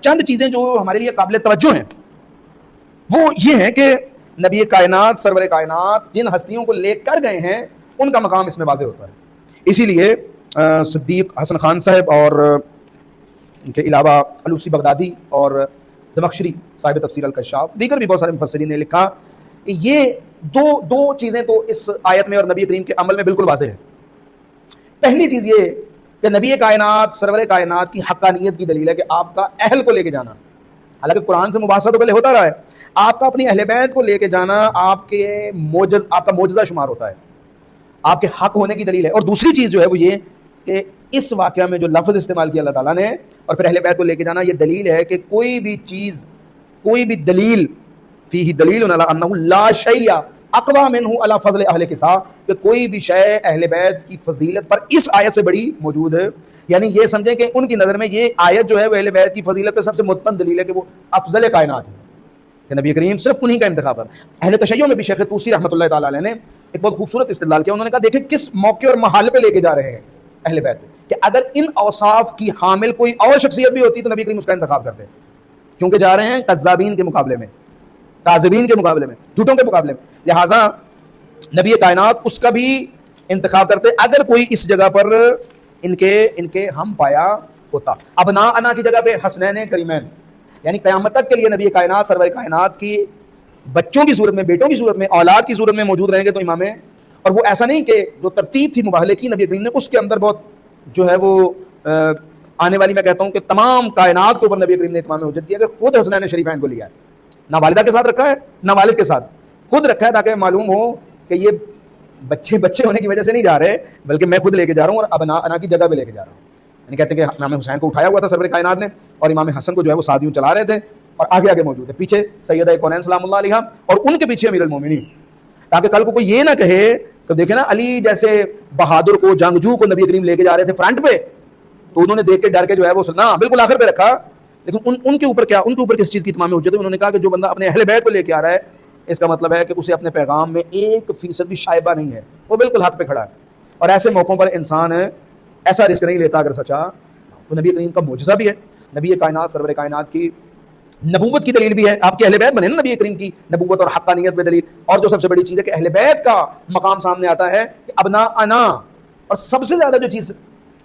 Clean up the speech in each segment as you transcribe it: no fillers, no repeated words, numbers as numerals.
चंद चीज़ें जो हमारे लिए काबिल तवज्जो हैं वो ये है कि नबी कायनात सरवर कायनात जिन हस्तियों को लेकर गए हैं उनका मकाम इसमें वाज़ेह होता है। इसीलिए सिद्दीक हसन खान साहब और इनके अलावा अलूसी बगदादी और ज़मख़शरी साहिब तफसीर अल-कश्शाफ, दीगर भी बहुत सारे मुफस्सिरीन ने लिखा कि ये दो चीज़ें तो इस आयत में और नबी करीम के अमल में बिल्कुल वाज़ेह है। पहली चीज़ ये कि नबी कायनात सरवर कायनात की हक़ानियत की दलील है कि आपका अहल को लेके जाना, हालांकि कुरान से मुबासा तो पहले होता रहा है, आपका अपनी अहले बैत को लेके जाना आपका मोजज़ा शुमार होता है, आपके हक होने की दलील है। और दूसरी चीज़ जो है वो ये कि इस वाक़या में जो लफ्ज़ इस्तेमाल किया अल्लाह ताला ने और फिर अहले बैत को लेके जाना, ये दलील है कि कोई भी चीज़, कोई भी दलील फ़ीही दलीलुन अला अन्नहु ला शैअ अक़वा मिन्हु अला फ़ज़्ल अहले किसा, कि कोई भी शय अहले बैत की फजीलत पर इस आयत से बड़ी मौजूद है। यानी ये समझें कि उनकी नज़र में ये आयत जो है वो अहले बैत की फजीलत पर सबसे मुतमन दलील है कि वो अफजल कायनात है, कि नबी करीम सिर्फ उन्हीं का इंतखाब कर। अहले तशय्युअ में भी शेख तूसी रहमतुल्लाह तआला अलैह ने एक बहुत खूबसूरत इस्तिदलाल किया। उन्होंने कहा देखें किस मौके और महल पे लेके जा रहे हैं अहले बैत कि अगर इन औसाफ की हामिल कोई और शख्सियत भी होती तो नबी करीम उसका इंतखाब करते, क्योंकि जा रहे हैं कज़्ज़ाबीन के मुकाबले में, काज़िबीन के मुकाबले में, झूठों के मुकाबले में, लिहाजा नबी कायनात उसका भी इंतखाब करते अगर कोई इस जगह पर इनके हम पाया होता। अब ना अना की जगह पे हसनैन करीमैन, यानी क़यामत तक के लिए नबी कायनात सरवर कायनात की बच्चों की सूरत में, बेटों की सूरत में, औलाद की सूरत में मौजूद रहेंगे तो इमाम। और वो ऐसा नहीं कि जो तरतीब थी मुबाहले की नबी करीम ने, उसके अंदर बहुत जो है वो आने वाली, मैं कहता हूँ कि तमाम कायनात के ऊपर नबी करीम ने इत्माम हुज्जत किया कि खुद हसनैन शरीफैन को लिया है, ना वालिदा के साथ रखा है ना वालिद के साथ, खुद रखा है ताकि मालूम हो कि ये बच्चे होने की वजह से नहीं जा रहे, बल्कि मैं खुद लेके जा रहा हूँ और अब अना की जगह पे लेके जा रहा हूँ। यानी कहते हैं कि इमाम हुसैन को उठाया हुआ था सरवर कायनात ने और इमाम हसन को जो है वो सादियों चला रहे थे और आगे आगे मौजूद है, पीछे सैयदा कौनैन सलामुल्लाह अलैहा और उनके पीछे अमीरुल मोमिनीन, ताकि कल को कोई ये ना कहे तो देखे ना अली जैसे बहादुर को, जंगजू को नबी करीम लेके जा रहे थे फ्रंट पे, तो उन्होंने देख के डर के जो है वो ना बिल्कुल आखिर पे रखा। लेकिन उनके ऊपर क्या, उनके ऊपर किस चीज़ की इत्माम हुज्जत है? उन्होंने कहा कि जो बंदा अपने अहले बैत को लेके आ रहा है इसका मतलब है कि उसे अपने पैगाम में 1% भी शायबा नहीं है, वो बिल्कुल हक पे खड़ा है। और ऐसे मौक़ों पर इंसान ऐसा रिस्क नहीं लेता अगर सच्चा। तो नबी करीम का मोजज़ा भी है, नबी कायनात सरवर कायनात की नबूवत की दलील भी है, आपके अहले बैत बने ना नबी करीम की नबूवत और हक़ानियत में दलील। और जो सबसे बड़ी चीज़ है कि अहले बैत का मकाम सामने आता है कि अबना अना, और सबसे ज़्यादा जो चीज़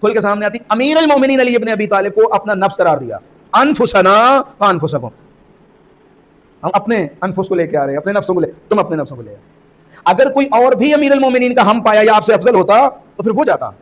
खुल के सामने आती, अमीरुल मोमिनीन अली इब्न अबी तालिब को अपना नफ्स करार दिया, अनफुसना व अनफुसकुम, हम अपने अनफुस को लेके आ रहे हैं, अपने नफ्सों को ले, तुम अपने नफ्सों को ले। अगर कोई और भी अमीरुल मोमिनीन का हम पाया या आपसे अफजल होता तो फिर वो जाता।